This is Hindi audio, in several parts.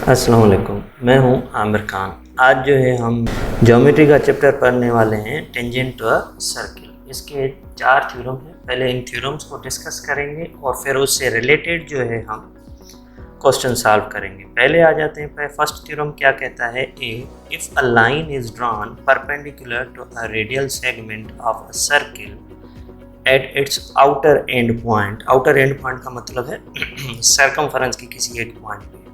अस्सलाम वालेकुम, मैं हूं आमिर खान। आज जो है हम ज्योमेट्री का चैप्टर पढ़ने वाले हैं, टेंजेंट टू अ सर्किल। इसके 4 थ्योरम हैं। पहले इन थ्योरम्स को डिस्कस करेंगे और फिर उससे रिलेटेड जो है हम क्वेश्चन सॉल्व करेंगे। पहले आ जाते हैं, फर्स्ट थ्योरम क्या कहता है? If a line is drawn perpendicular to a radial segment of a circle at its outer end point. Outer end point का मतलब है सर्कमफरेंस की किसी एक पॉइंट पे।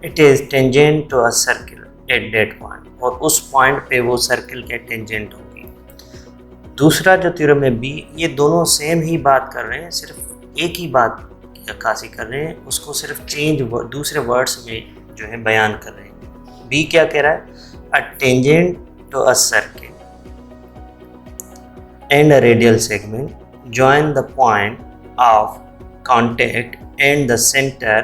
It is tangent to a circle at that point, और उस पॉइंट पे वो सर्किल के टेंजेंट होगी। दूसरा जो थ्योरम है बी, ये दोनों सेम ही बात कर रहे हैं, सिर्फ एक ही बात की अक्कासी कर रहे हैं, उसको सिर्फ चेंज दूसरे वर्ड्स में जो है बयान कर रहे हैं। बी क्या कह रहा है? A tangent to a circle and a radial segment join the point of contact and the center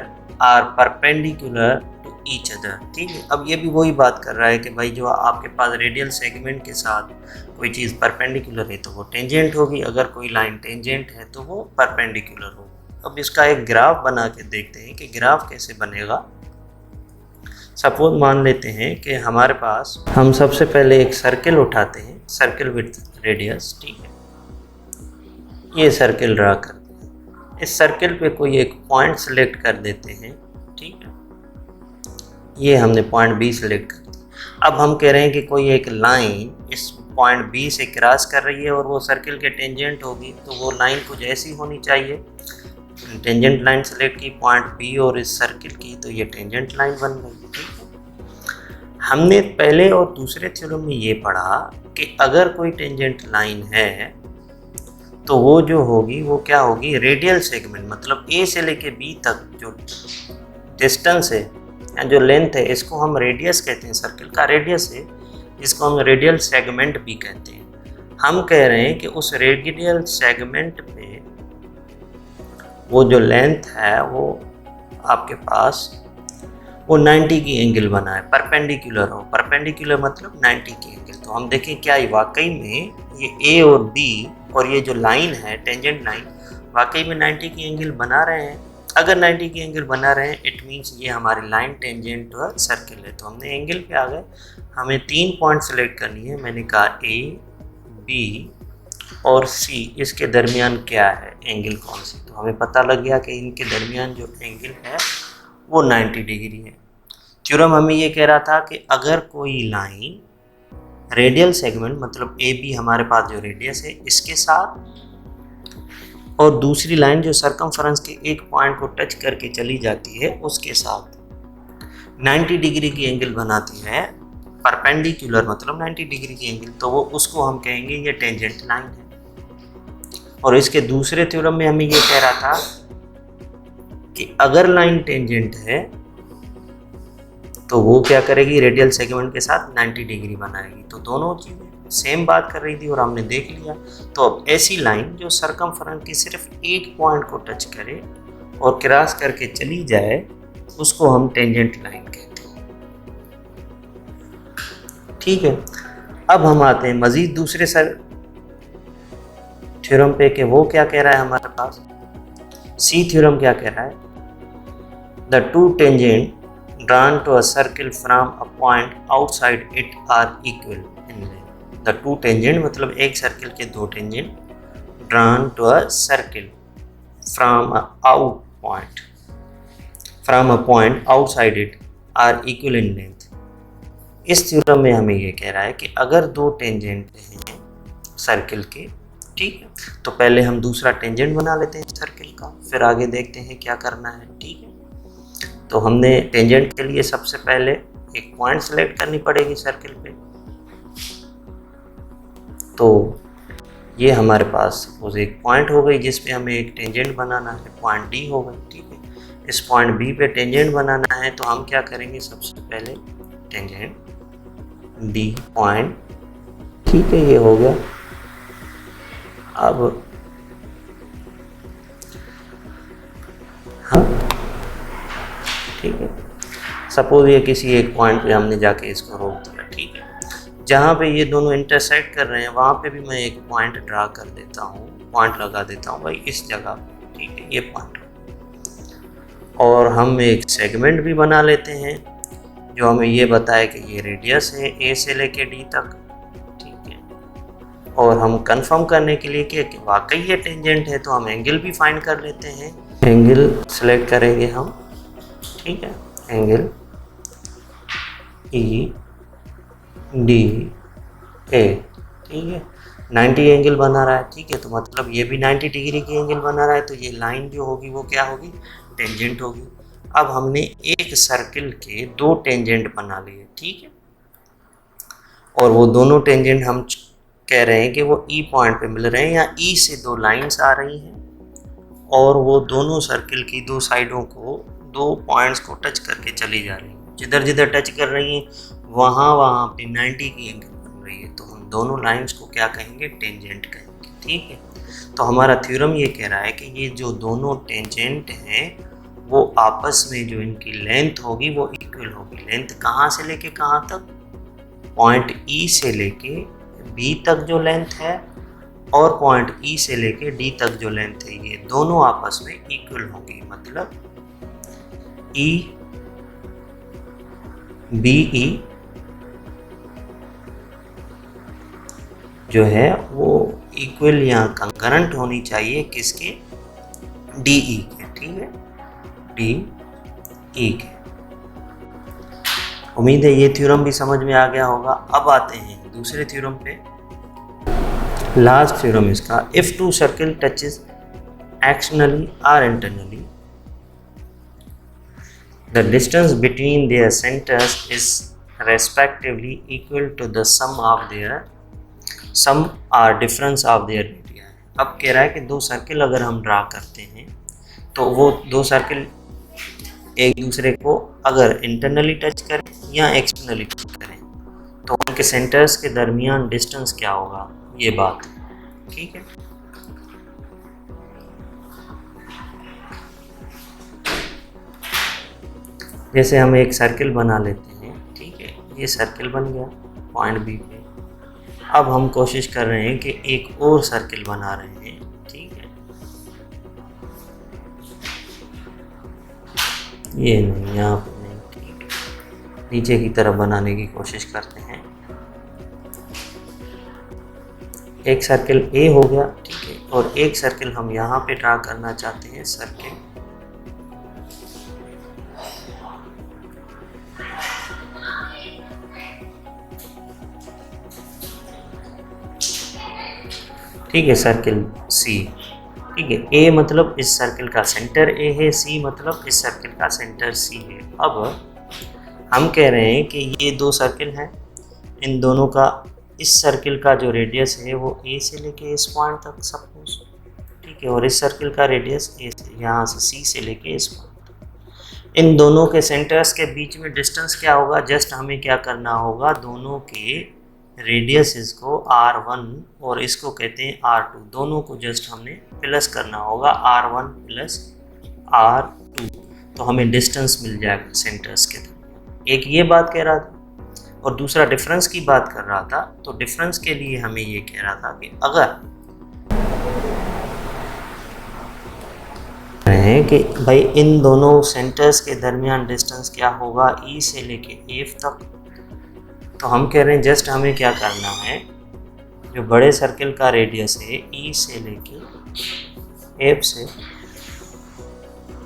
are perpendicular to each other। ठीक है, अब ये भी वही बात कर रहा है कि भाई जो आपके पास रेडियल सेगमेंट के साथ कोई चीज़ परपेंडिकुलर है तो वो टेंजेंट होगी, अगर कोई लाइन टेंजेंट है तो वो परपेंडिकुलर होगी। अब इसका एक ग्राफ बना के देखते हैं कि ग्राफ कैसे बनेगा। सपोज मान लेते हैं कि हमारे पास, हम सबसे पहले एक सर्किल उठाते हैं, सर्किल विथ रेडियस। ठीक है, ये सर्किल ड्रा करते हैं। इस सर्किल पे कोई एक पॉइंट सेलेक्ट कर देते हैं। ठीक है, ये हमने पॉइंट बी सेलेक्ट कर दिया। अब हम कह रहे हैं कि कोई एक लाइन इस पॉइंट बी से क्रॉस कर रही है और वो सर्किल के टेंजेंट होगी, तो वो लाइन कुछ ऐसी होनी चाहिए। टेंजेंट लाइन सेलेक्ट की पॉइंट बी और इस सर्किल की, तो ये टेंजेंट लाइन बन गई। ठीक है, हमने पहले और दूसरे थ्योरम में ये पढ़ा कि अगर कोई टेंजेंट लाइन है तो वो जो होगी वो क्या होगी? रेडियल सेगमेंट, मतलब ए से लेके बी तक जो डिस्टेंस है या जो लेंथ है, इसको हम रेडियस कहते हैं। सर्किल का रेडियस है, इसको हम रेडियल सेगमेंट भी कहते हैं। हम कह रहे हैं कि उस रेडियल सेगमेंट पे वो जो लेंथ है वो आपके पास वो 90 की एंगल बनाए, परपेंडिकुलर हो। परपेंडिकुलर मतलब 90 की एंगल। तो हम देखें क्या ये वाकई में ये ए और बी और ये जो लाइन है टेंजेंट लाइन वाकई में 90 की एंगल बना रहे हैं। अगर 90 की एंगल बना रहे हैं, इट मीन्स ये हमारी line tangent to a circle है। तो हमने एंगल पे आ गए, हमें 3 पॉइंट सेलेक्ट करनी है। मैंने कहा ए, बी और सी, इसके दरमियान क्या है एंगल कौन सी? तो हमें पता लग गया कि इनके दरमियान जो एंगल है वो 90 डिग्री है। थ्योरम हमें ये कह रहा था कि अगर कोई लाइन रेडियल सेगमेंट, मतलब ए बी हमारे पास जो रेडियस है इसके साथ, और दूसरी लाइन जो सर्कमफरेंस के एक पॉइंट को टच करके चली जाती है उसके साथ 90 डिग्री की एंगल बनाती है, परपेंडिकुलर मतलब 90 डिग्री की एंगल, तो वो उसको हम कहेंगे ये टेंजेंट लाइन है। और इसके दूसरे थ्योरम में हमें ये कह रहा था कि अगर लाइन टेंजेंट है तो वो क्या करेगी? रेडियल सेगमेंट के साथ 90 डिग्री बनाएगी। तो दोनों चीज़ें सेम बात कर रही थी और हमने देख लिया। तो अब ऐसी लाइन जो सर्कमफरेंस की सिर्फ एक पॉइंट को टच करे और क्रॉस करके चली जाए, उसको हम टेंजेंट लाइन कहते हैं। ठीक है, अब हम आते हैं मजीद दूसरे थ्योरम पे कि वो क्या कह रहा है हमारे पास। सी थ्योरम क्या कह रहा है? The two tangent drawn to a circle from a point outside it are equal in length। the two tangent मतलब एक सर्किल के दो tangent drawn to a circle from a point outside it are equal in length। इस थ्योरम में हमें ये कह रहा है कि अगर दो टेंजेंट हैं सर्किल के, ठीक है, तो पहले हम दूसरा टेंजेंट बना लेते हैं सर्किल का, फिर आगे देखते हैं क्या करना है। ठीक है, तो हमने टेंजेंट के लिए सबसे पहले एक पॉइंट सेलेक्ट करनी पड़ेगी सर्किल पे। तो ये हमारे पास सपोज एक पॉइंट हो गई जिस पे हमें एक टेंजेंट बनाना है, पॉइंट डी हो गई। ठीक है, इस पॉइंट बी पे टेंजेंट बनाना है, तो हम क्या करेंगे? सबसे पहले टेंजेंट डी पॉइंट। ठीक है, ये हो गया। अब हाँ, ठीक है, सपोज ये किसी एक पॉइंट पे हमने जाके इसको रोक दिया। ठीक है, जहाँ पे ये दोनों इंटरसेक्ट कर रहे हैं वहाँ पे भी मैं एक पॉइंट ड्रा कर देता हूँ, पॉइंट लगा देता हूँ भाई इस जगह पे। ठीक है, ये पॉइंट, और हम एक सेगमेंट भी बना लेते हैं जो हमें ये बताए कि ये रेडियस है ए से लेके डी तक, ठीक है। और हम कंफर्म करने के लिए कि वाकई ये टेंजेंट है तो हम एंगल भी फाइंड कर लेते हैं। एंगल सेलेक्ट करेंगे हम, ठीक है, एंगल ई डी ए, ठीक है, 90 एंगल बना रहा है, ठीक है। तो मतलब ये भी 90 डिग्री की एंगल बना रहा है, तो ये लाइन जो होगी वो क्या होगी, टेंजेंट होगी। अब हमने एक सर्किल के 2 टेंजेंट बना लिए, ठीक है, और वो दोनों टेंजेंट हम कह रहे हैं कि वो ई पॉइंट पे मिल रहे हैं या ई से 2 लाइंस आ रही हैं और वो दोनों सर्किल की 2 साइडों को 2 पॉइंट्स को टच करके चली जा रही हैं। जिधर जिधर टच कर रही हैं वहाँ पे 90 की एंगल बन रही है, तो हम दोनों लाइंस को क्या कहेंगे, टेंजेंट कहेंगे, ठीक है। तो हमारा थ्योरम ये कह रहा है कि ये जो दोनों टेंजेंट हैं वो आपस में जो इनकी लेंथ होगी वो इक्वल होगी। लेंथ कहाँ से लेके कहाँ तक, पॉइंट ई से लेके बी तक जो लेंथ है और पॉइंट ई से लेके डी तक जो लेंथ है, ये दोनों आपस में इक्वल होंगी। मतलब ई बी ई जो है वो इक्वल या कंकरेंट होनी चाहिए किसके, डी ई के, ठीक है, डी ई के। उम्मीद है ये थ्योरम भी समझ में आ गया होगा। अब आते हैं दूसरे थ्योरम पे, लास्ट थ्योरम इसका, if two circle touches externally और internally the distance between their centers is respectively equal to the sum or difference of their radii। अब कह रहा है कि 2 सर्किल अगर हम ड्रा करते हैं तो वो 2 सर्किल एक दूसरे को अगर इंटरनली टच करें या एक्सटर्नली टच करें तो उनके सेंटर्स के दरमियान डिस्टेंस क्या होगा, ये बात है, ठीक है। जैसे हम एक सर्किल बना लेते हैं, ठीक है, ये सर्किल बन गया पॉइंट बी पे। अब हम कोशिश कर रहे हैं कि एक और सर्किल बना रहे हैं, ठीक है, ये नहीं, यहाँ पे नहीं, ठीक है, नीचे की तरफ बनाने की कोशिश करते हैं। एक सर्किल ए हो गया, ठीक है, और एक सर्किल हम यहाँ पे ड्रा करना चाहते हैं, सर्किल ठीक है, सर्किल सी, ठीक है। ए मतलब इस सर्किल का सेंटर ए है, सी मतलब इस सर्किल का सेंटर सी है। अब हम कह रहे हैं कि ये 2 सर्किल हैं, इन दोनों का, इस सर्किल का जो रेडियस है वो ए से लेके इस पॉइंट तक सपोज, ठीक है, और इस सर्किल का रेडियस ए से, यहाँ से सी से लेके इस पॉइंट तक। इन दोनों के सेंटर्स के बीच में डिस्टेंस क्या होगा, जस्ट हमें क्या करना होगा, दोनों के रेडियस इसको R1 और इसको कहते हैं R2, दोनों को जस्ट हमने प्लस करना होगा, R1 प्लस R2, तो हमें डिस्टेंस मिल जाएगा सेंटर्स के दरमियान। एक ये बात कह रहा था और दूसरा डिफरेंस की बात कर रहा था। तो डिफरेंस के लिए हमें ये कह रहा था कि अगर हैं कि भाई इन दोनों सेंटर्स के दरमियान डिस्टेंस क्या होगा, ई से लेके एफ तक, तो हम कह रहे हैं जस्ट हमें क्या करना है, जो बड़े सर्किल का रेडियस है ई से लेके एफ से,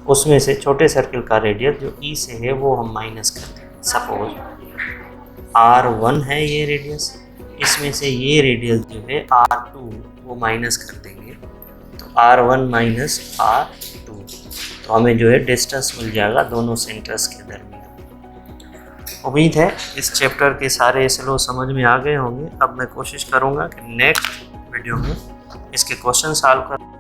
उसमें से छोटे सर्किल का रेडियस जो ई से है वो हम माइनस कर दें। सपोज R1 है ये रेडियस, इसमें से ये रेडियस जो है R2 वो माइनस कर देंगे, तो R1 माइनस R2, तो हमें जो है डिस्टेंस मिल जाएगा दोनों सेंटर्स के दरमियान। उम्मीद है इस चैप्टर के सारे स्लो समझ में आ गए होंगे। अब मैं कोशिश करूँगा कि नेक्स्ट वीडियो में इसके क्वेश्चन सॉल्व कर